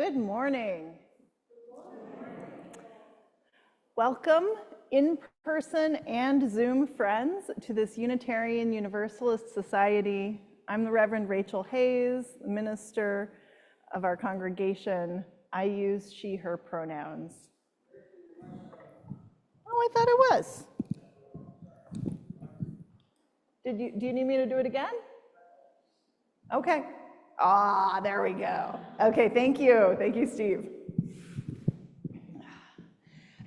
Good morning. Welcome in-person and Zoom friends to this Unitarian Universalist Society. I'm the Reverend Rachael Hayes, the minister of our congregation. I use she, her pronouns. Oh, I thought it was. Do you need me to do it again? Okay. There we go. Okay, thank you. Thank you, Steve.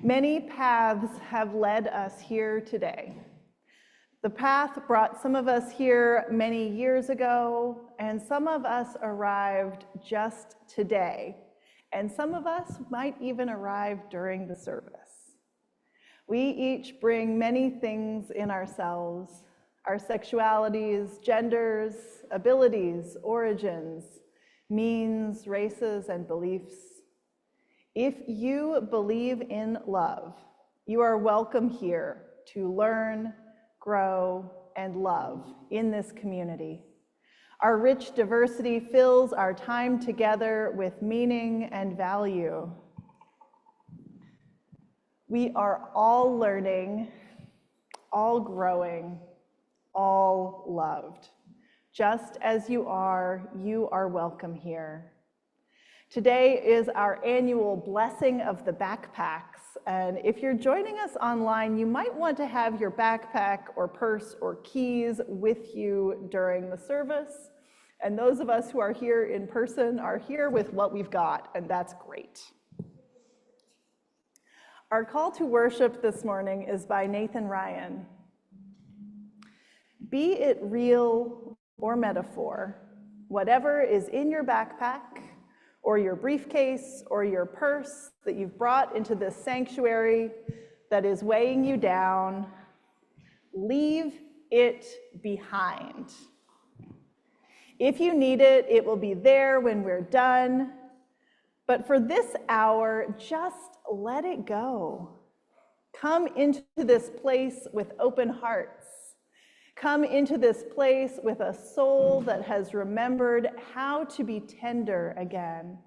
Many paths have led us here today. The path brought some of us here many years ago, and some of us arrived just today, and some of us might even arrive during the service. We each bring many things in ourselves: our sexualities, genders, abilities, origins, means, races, and beliefs. If you believe in love, you are welcome here to learn, grow, and love in this community. Our rich diversity fills our time together with meaning and value. We are all learning, all growing, all loved. Just as you are welcome here. Today is our annual Blessing of the Backpacks, and if you're joining us online, you might want to have your backpack or purse or keys with you during the service. And those of us who are here in person are here with what we've got, and that's great. Our call to worship this morning is by Nathan Ryan. Be it real or metaphor, whatever is in your backpack or your briefcase or your purse that you've brought into this sanctuary that is weighing you down, leave it behind. If you need it, it will be there when we're done. But for this hour, just let it go. Come into this place with open hearts. Come into this place with a soul that has remembered how to be tender again.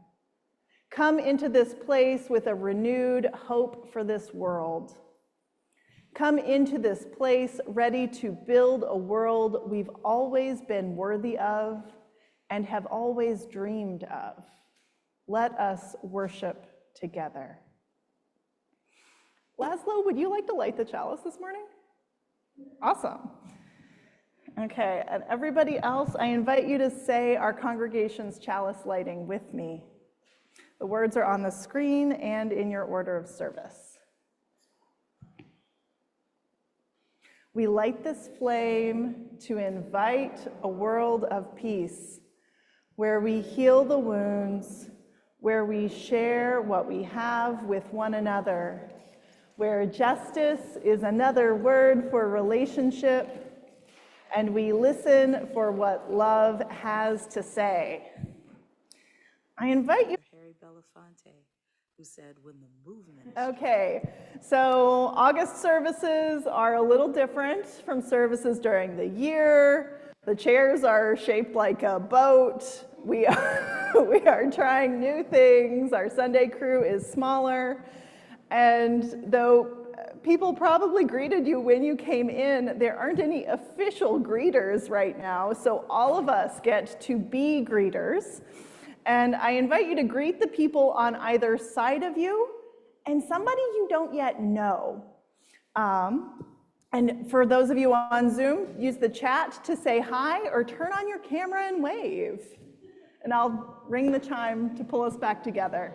Come into this place with a renewed hope for this world. Come into this place ready to build a world we've always been worthy of and have always dreamed of. Let us worship together. Laszlo, would you like to light the chalice this morning? Awesome. Okay, and everybody else, I invite you to say our congregation's chalice lighting with me. The words are on the screen and in your order of service. We light this flame to invite a world of peace, where we heal the wounds, where we share what we have with one another, where justice is another word for relationship, and we listen for what love has to say. I invite you. Harry Belafonte, who said, when the movement. Okay, so August services are a little different from services during the year. The chairs are shaped like a boat. We are trying new things. Our Sunday crew is smaller. And though people probably greeted you when you came in, there aren't any official greeters right now, so all of us get to be greeters. And I invite you to greet the people on either side of you and somebody you don't yet know. And for those of you on Zoom, use the chat to say hi or turn on your camera and wave. And I'll ring the chime to pull us back together.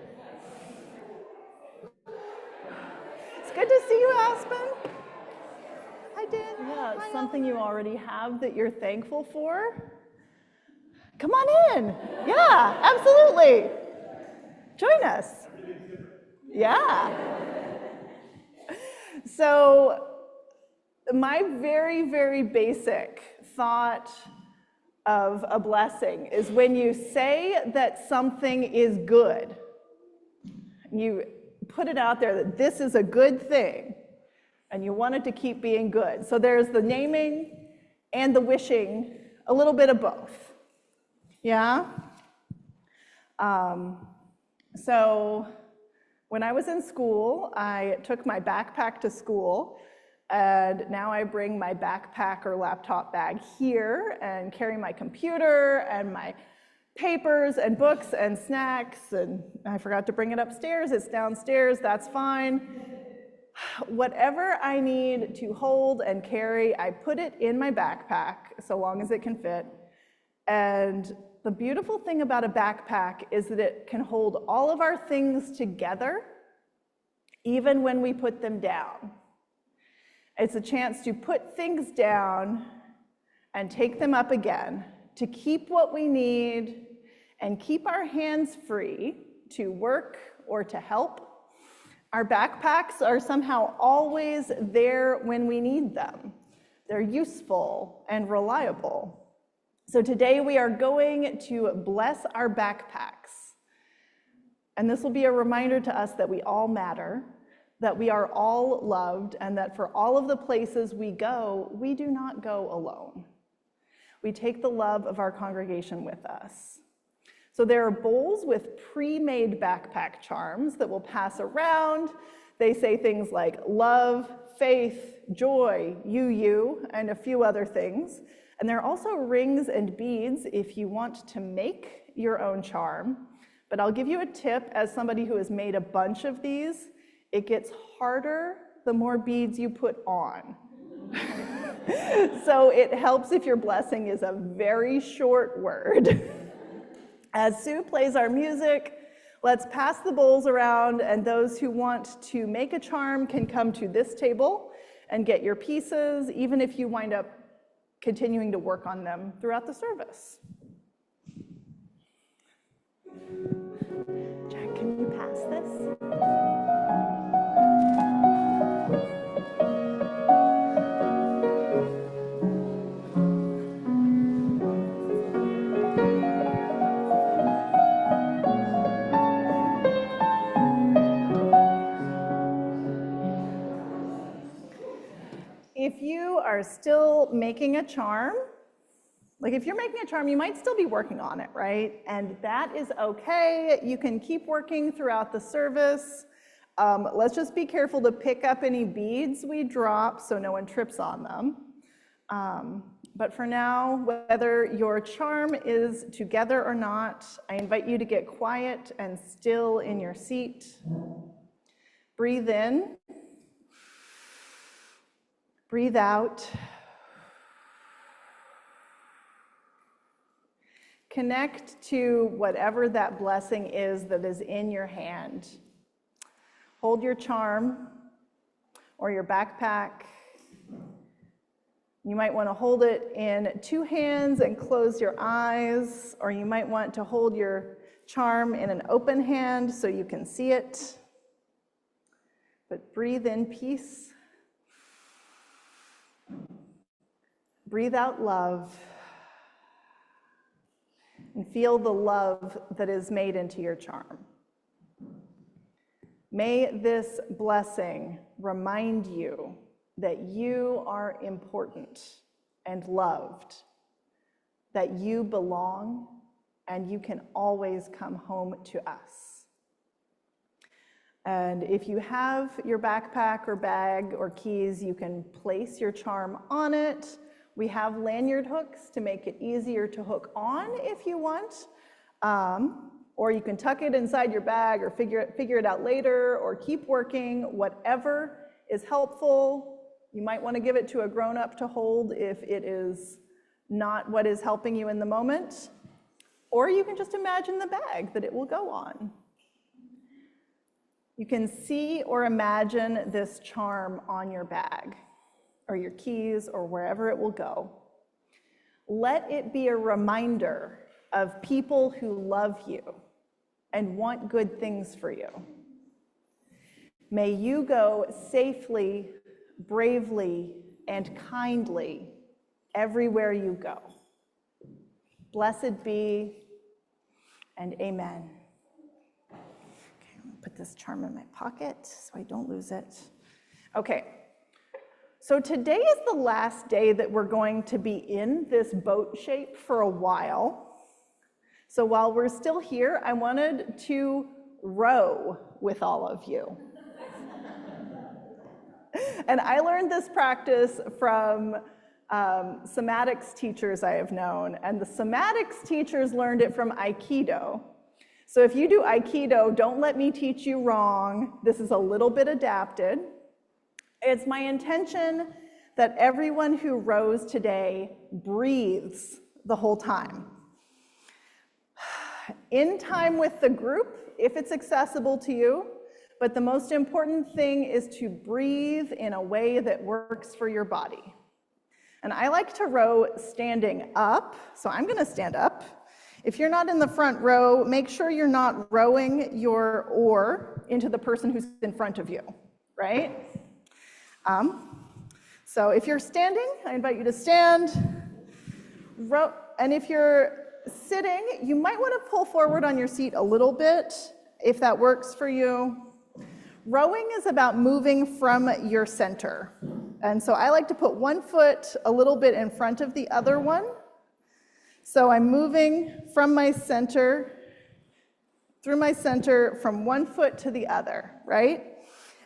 Good to see you, Aspen. Hi, Dan. Yeah, it's something you already have that you're thankful for. Come on in. Yeah, absolutely. Join us. Yeah. So my very, very basic thought of a blessing is when you say that something is good, you put it out there that this is a good thing, and you want it to keep being good. So there's the naming and the wishing, a little bit of both. Yeah? So when I was in school, I took my backpack to school, and now I bring my backpack or laptop bag here and carry my computer and my papers and books and snacks, and I forgot to bring it upstairs. It's downstairs, that's fine. Whatever I need to hold and carry, I put it in my backpack so long as it can fit. And the beautiful thing about a backpack is that it can hold all of our things together, even when we put them down. It's a chance to put things down and take them up again, to keep what we need and keep our hands free to work or to help. Our backpacks are somehow always there when we need them. They're useful and reliable. So today we are going to bless our backpacks. And this will be a reminder to us that we all matter, that we are all loved, and that for all of the places we go, we do not go alone. We take the love of our congregation with us. So there are bowls with pre-made backpack charms that will pass around. They say things like love, faith, joy, you, and a few other things. And there are also rings and beads if you want to make your own charm. But I'll give you a tip as somebody who has made a bunch of these. It gets harder the more beads you put on. So it helps if your blessing is a very short word. As Sue plays our music, let's pass the bowls around, and those who want to make a charm can come to this table and get your pieces, even if you wind up continuing to work on them throughout the service. Jack, can you pass this? If you are still making a charm, like if you're making a charm, you might still be working on it, right? And that is okay. You can keep working throughout the service. Let's just be careful to pick up any beads we drop so no one trips on them. But for now, whether your charm is together or not, I invite you to get quiet and still in your seat. Breathe in. Breathe out. Connect to whatever that blessing is that is in your hand. Hold your charm or your backpack. You might want to hold it in two hands and close your eyes, or you might want to hold your charm in an open hand so you can see it. But breathe in peace. Breathe out love, and feel the love that is made into your charm. May this blessing remind you that you are important and loved, that you belong, and you can always come home to us. And if you have your backpack or bag or keys, you can place your charm on it. We have lanyard hooks to make it easier to hook on if you want. Or you can tuck it inside your bag or figure it out later, or keep working. Whatever is helpful. You might want to give it to a grown-up to hold if it is not what is helping you in the moment. Or you can just imagine the bag that it will go on. You can see or imagine this charm on your bag, or your keys, or wherever it will go. Let it be a reminder of people who love you and want good things for you. May you go safely, bravely, and kindly everywhere you go. Blessed be, and amen. Okay, I'm gonna put this charm in my pocket so I don't lose it. Okay. So today is the last day that we're going to be in this boat shape for a while. So while we're still here, I wanted to row with all of you. And I learned this practice from somatics teachers I have known, and the somatics teachers learned it from Aikido. So if you do Aikido, don't let me teach you wrong. This is a little bit adapted. It's my intention that everyone who rows today breathes the whole time. In time with the group, if it's accessible to you, but the most important thing is to breathe in a way that works for your body. And I like to row standing up, so I'm gonna stand up. If you're not in the front row, make sure you're not rowing your oar into the person who's in front of you, right? So if you're standing, I invite you to stand. Row, and if you're sitting, you might want to pull forward on your seat a little bit, if that works for you. Rowing is about moving from your center. And so I like to put one foot a little bit in front of the other one. So I'm moving from my center, through my center, from one foot to the other, right?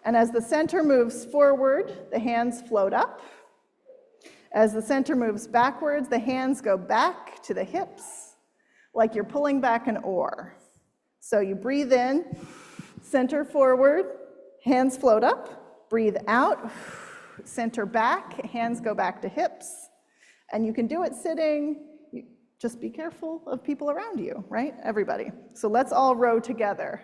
And as the center moves forward, the hands float up. As the center moves backwards, the hands go back to the hips, like you're pulling back an oar. So you breathe in, center forward, hands float up, breathe out, center back, hands go back to hips. And you can do it sitting. Just be careful of people around you, right? Everybody. So let's all row together.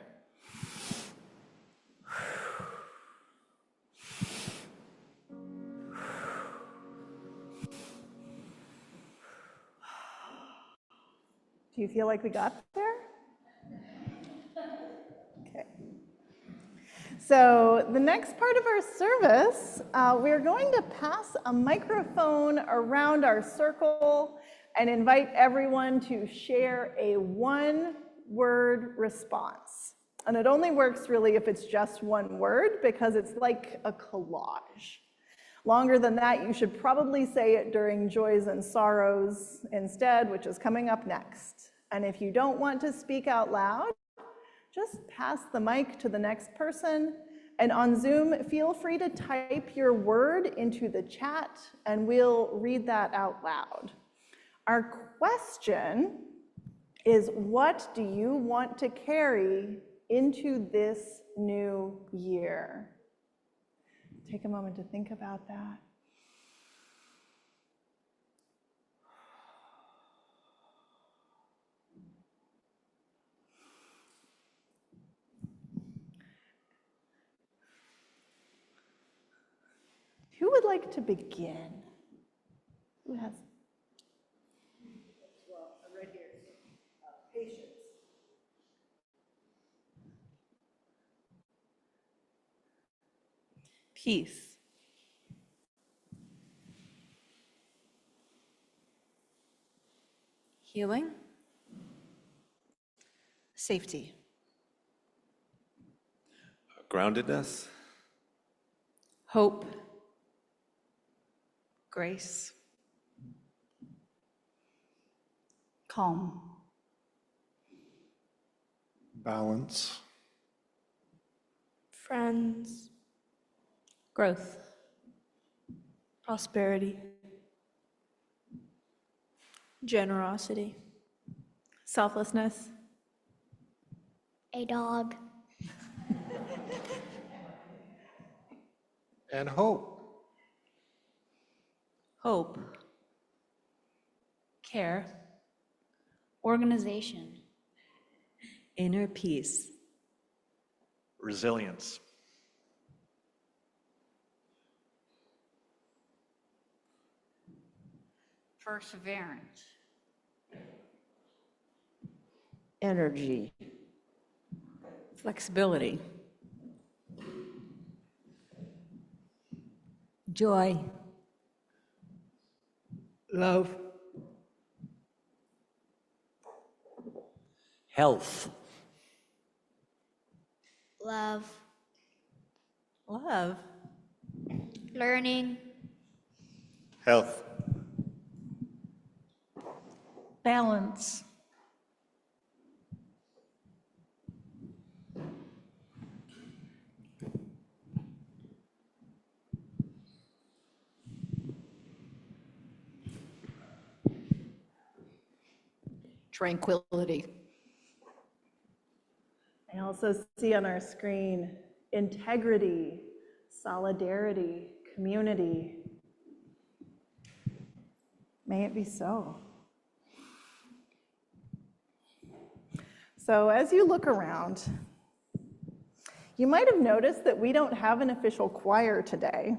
Do you feel like we got there? Okay. So the next part of our service, we're going to pass a microphone around our circle and invite everyone to share a one-word response. And it only works really if it's just one word, because it's like a collage. Longer than that, you should probably say it during Joys and Sorrows instead, which is coming up next. And if you don't want to speak out loud, just pass the mic to the next person. And on Zoom, feel free to type your word into the chat, and we'll read that out loud. Our question is, what do you want to carry into this new year? Take a moment to think about that. Who would like to begin? Who has? Well, right here, patience. Peace. Healing. Safety. Groundedness. Hope. Grace. Calm. Balance. Friends. Growth. Prosperity. Generosity. Selflessness. A dog. And hope. Hope. Care. Organization. Inner peace. Resilience. Perseverance. Energy. Flexibility. Joy. Love. Health. Love. Love. Learning. Health. Balance. Tranquility. I also see on our screen integrity, solidarity, community. May it be so. So as you look around, you might have noticed that we don't have an official choir today,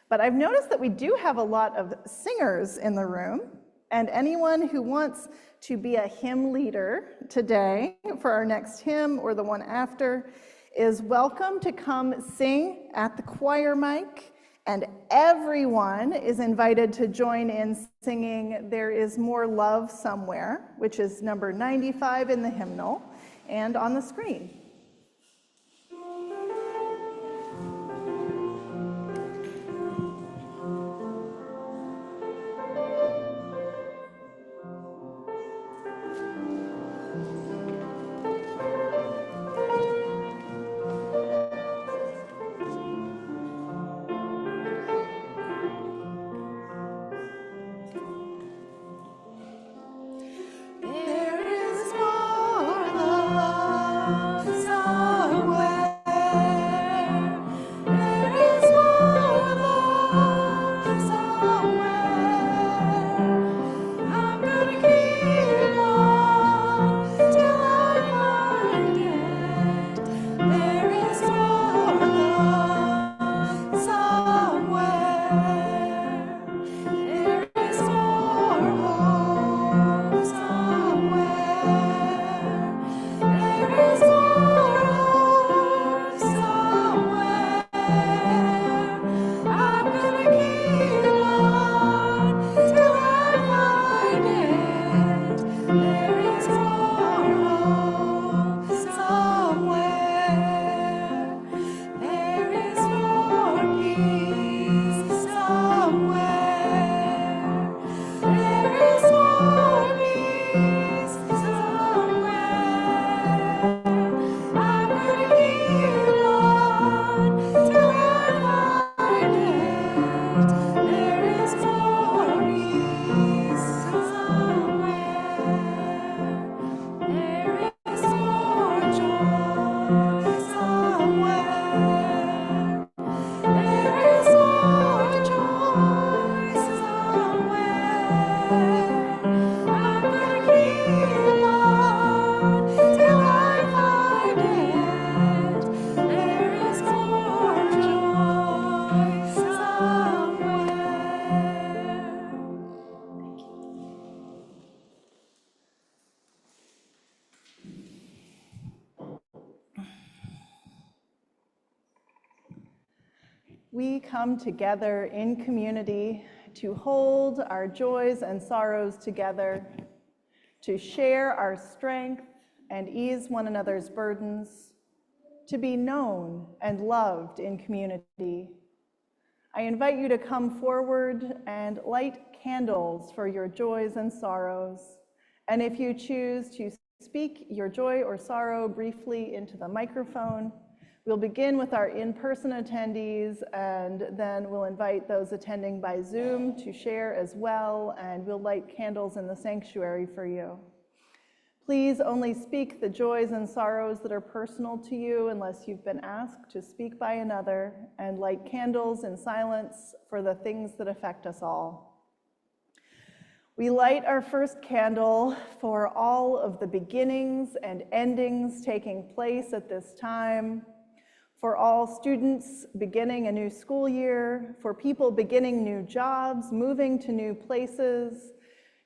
but I've noticed that we do have a lot of singers in the room, and anyone who wants to be a hymn leader today for our next hymn or the one after is welcome to come sing at the choir mic, and everyone is invited to join in singing "There Is More Love Somewhere," which is number 95 in the hymnal and on the screen. We come together in community to hold our joys and sorrows together, to share our strength and ease one another's burdens, to be known and loved in community. I invite you to come forward and light candles for your joys and sorrows. And if you choose to speak your joy or sorrow briefly into the microphone, we'll begin with our in-person attendees, and then we'll invite those attending by Zoom to share as well, and we'll light candles in the sanctuary for you. Please only speak the joys and sorrows that are personal to you unless you've been asked to speak by another, and light candles in silence for the things that affect us all. We light our first candle for all of the beginnings and endings taking place at this time, for all students beginning a new school year, for people beginning new jobs, moving to new places,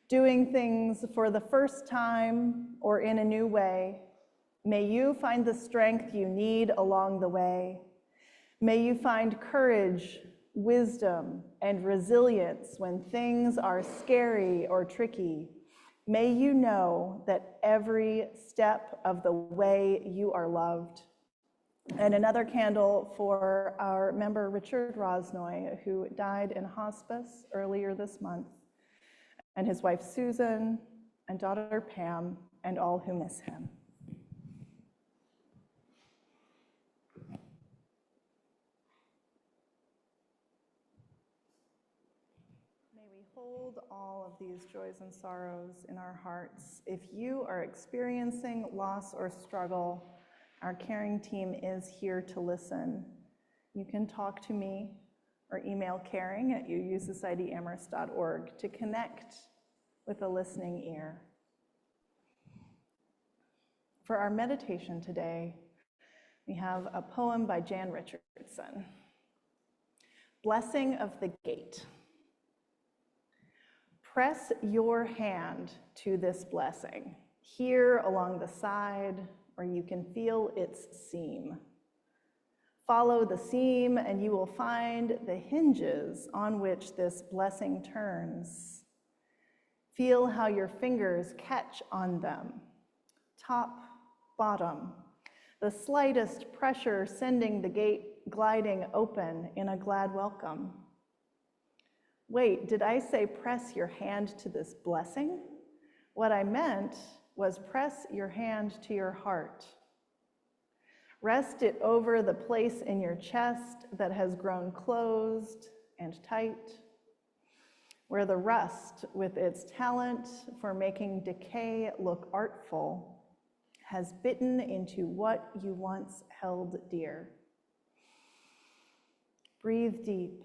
doing things for the first time or in a new way. May you find the strength you need along the way. May you find courage, wisdom, and resilience when things are scary or tricky. May you know that every step of the way you are loved. And another candle for our member Richard Rosnoy, who died in hospice earlier this month, and his wife Susan, and daughter Pam, and all who miss him. May we hold all of these joys and sorrows in our hearts. If you are experiencing loss or struggle, our caring team is here to listen. You can talk to me or email caring@uusocietyamherst.org to connect with a listening ear. For our meditation today, we have a poem by Jan Richardson, Blessing of the Gate. Press your hand to this blessing, here along the side where you can feel its seam. Follow the seam and you will find the hinges on which this blessing turns. Feel how your fingers catch on them, top, bottom, the slightest pressure sending the gate gliding open in a glad welcome. Wait, did I say press your hand to this blessing? What I meant was press your hand to your heart. Rest it over the place in your chest that has grown closed and tight, where the rust, with its talent for making decay look artful, has bitten into what you once held dear. Breathe deep.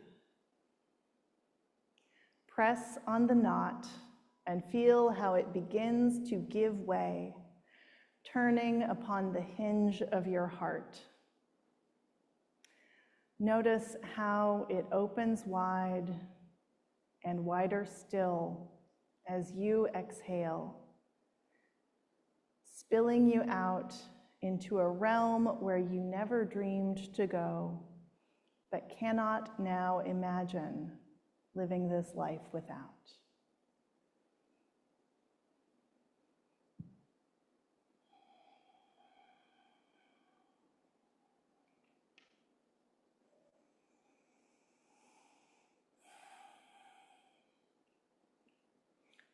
Press on the knot and feel how it begins to give way, turning upon the hinge of your heart. Notice how it opens wide and wider still as you exhale, spilling you out into a realm where you never dreamed to go, but cannot now imagine living this life without.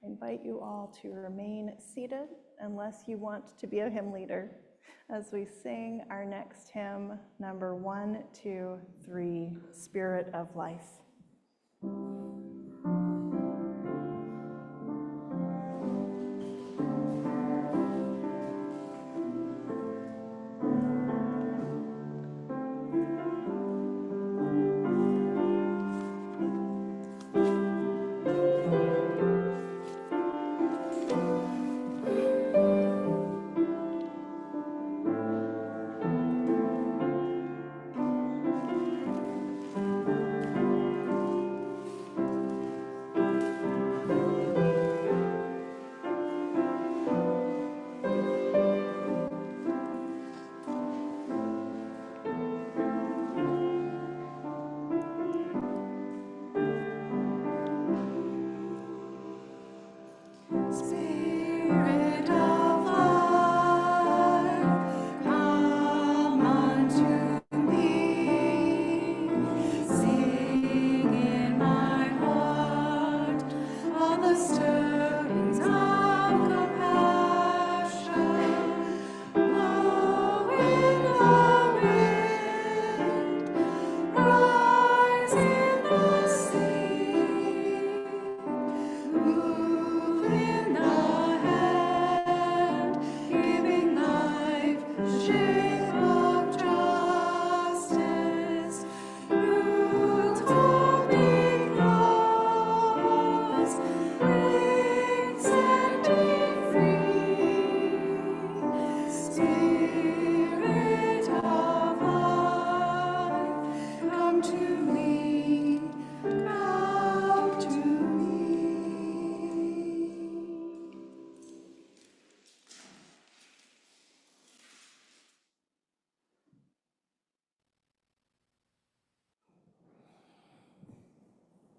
I invite you all to remain seated unless you want to be a hymn leader as we sing our next hymn, number 123, Spirit of Life.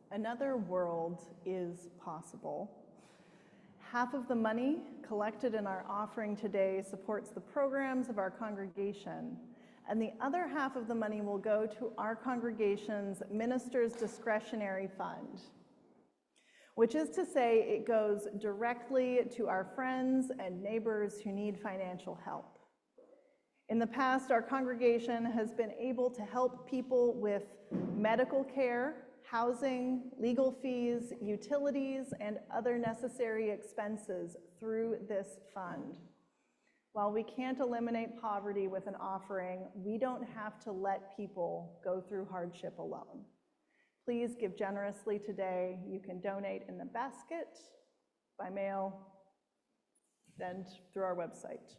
Another world is possible. Half of the money collected in our offering today supports the programs of our congregation, and the other half of the money will go to our congregation's Minister's Discretionary Fund, which is to say it goes directly to our friends and neighbors who need financial help. In the past, our congregation has been able to help people with medical care, housing, legal fees, utilities, and other necessary expenses through this fund. While we can't eliminate poverty with an offering, we don't have to let people go through hardship alone. Please give generously today. You can donate in the basket, by mail, and through our website.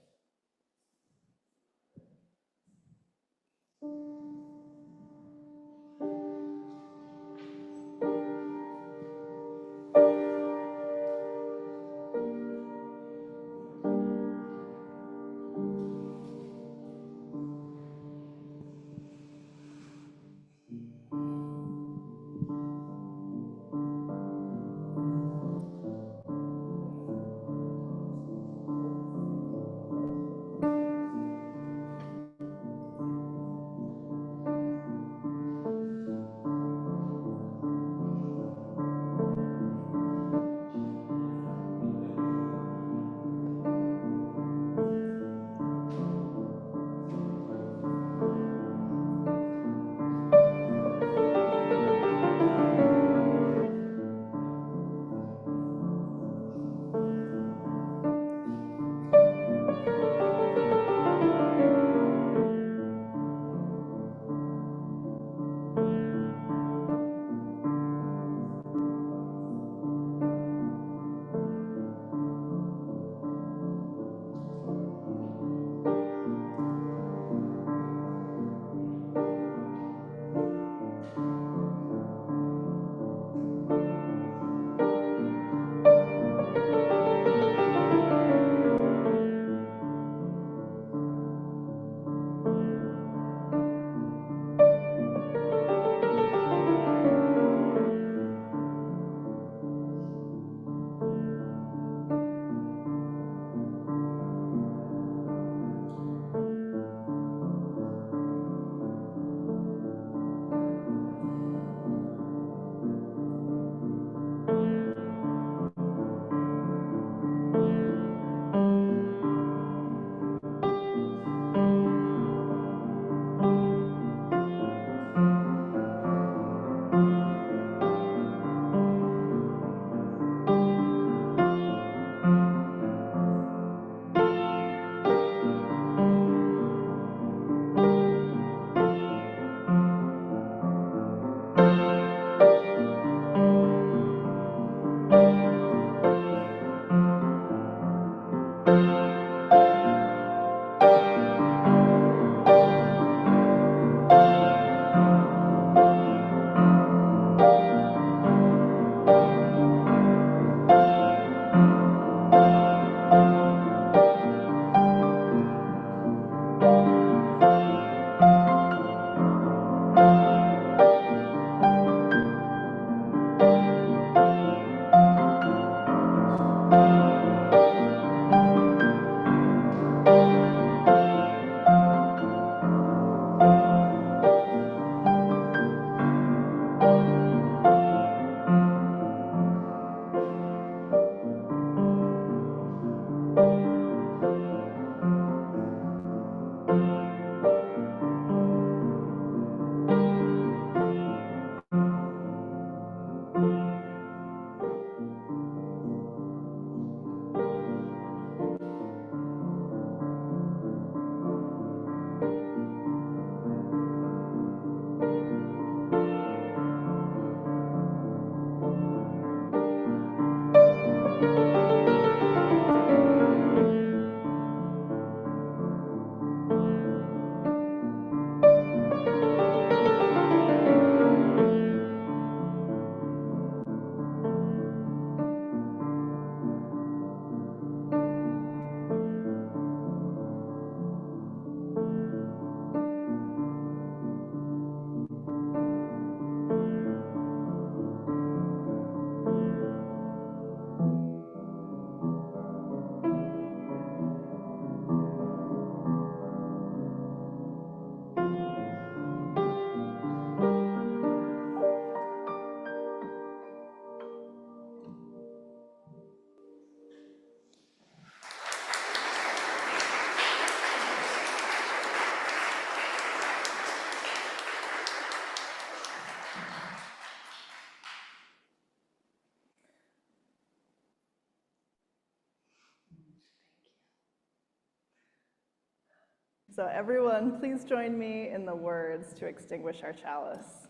So everyone, please join me in the words to extinguish our chalice.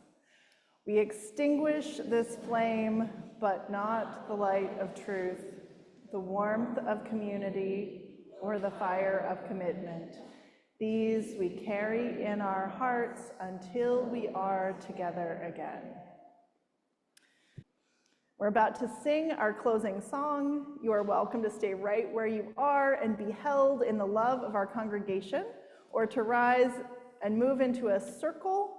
We extinguish this flame, but not the light of truth, the warmth of community, or the fire of commitment. These we carry in our hearts until we are together again. We're about to sing our closing song. You are welcome to stay right where you are and be held in the love of our congregation, or to rise and move into a circle.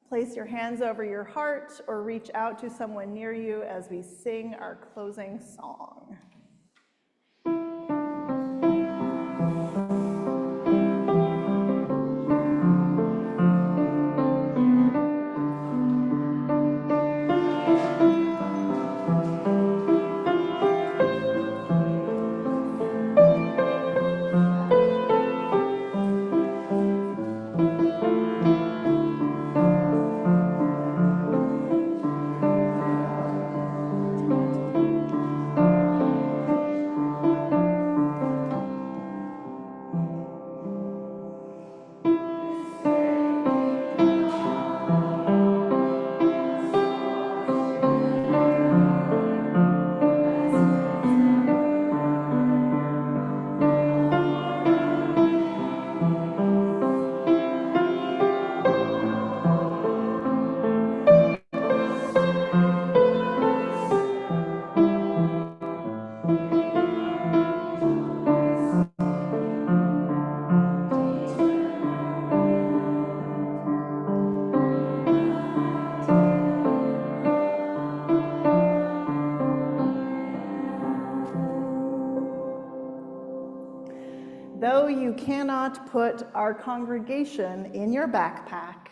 Place your hands over your heart or reach out to someone near you as we sing our closing song. Though you cannot put our congregation in your backpack,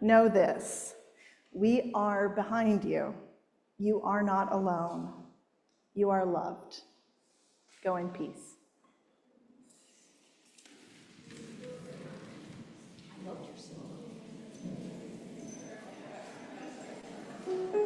know this: we are behind you. You are not alone. You are loved. Go in peace.